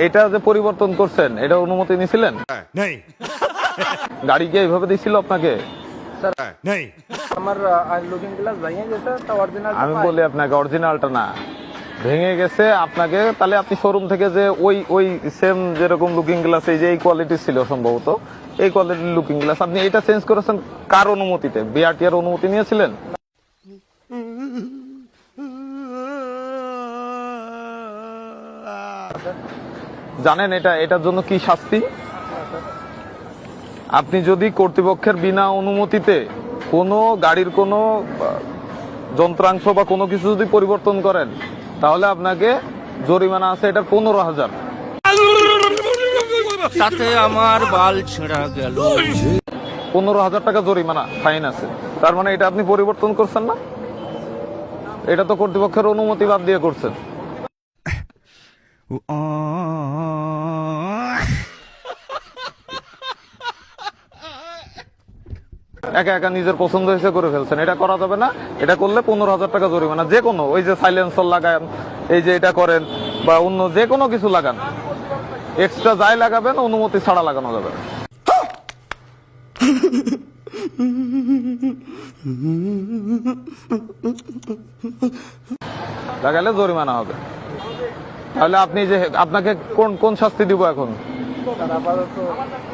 এটা যে পরিবর্তন করছেন, এটা অনুমতি নিছিলেন? নেই। গাড়ি কি এইভাবে দিছিল আপনাকে? নেই। আমার লুকিং গ্লাস ভেঙে গেছে, তা অরিজিনাল আমি বলি আপনাকে অরিজিনালটা না, ভেঙে গেছে আপনাকে, তাহলে আপনি শোরুম থেকে যে ওই সেম যেরকম লুকিং গ্লাস, এই যে এই কোয়ালিটি ছিল সম্ভবত, এই কোয়ালিটির লুকিং গ্লাস আপনি এটা চেঞ্জ করেছেন কার অনুমতিতে? বিআরটিআর অনুমতি নিয়েছিলেন? জানেন এটার জন্য কি শাস্তি? আপনি যদি কর্তৃপক্ষের বিনা অনুমতিতে কোনো গাড়ির কোনো যন্ত্রাংশ বা কোনো কিছু যদি পরিবর্তন করেন, তাহলে আপনাকে জরিমানা আছে এটার 15,000। তাতে আমার বাল ছেঁড়া গেল। 15,000 টাকা জরিমানা, ফাইন আছে। তার মানে এটা আপনি পরিবর্তন করছেন না, এটা তো কর্তৃপক্ষের অনুমতি বাদ দিয়ে করছেন। একা একা নিজের পছন্দ হয়েছে করে ফেলছেন, এটা করা যাবে না। এটা করলে 15,000 টাকা জরিমানা। যে কোনো ওই যে সাইলেন্সার লাগান, এই যে এটা করেন, বা অন্য যে কোনো কিছু লাগান, এক্সট্রা যাই লাগাবেন অনুমতি ছাড়া লাগানো যাবে না। লাগালে জরিমানা হবে। তাহলে আপনি যে আপনাকে কোন শাস্তি দিব এখন? আপাতত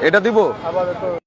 এটা দিব? আপাতত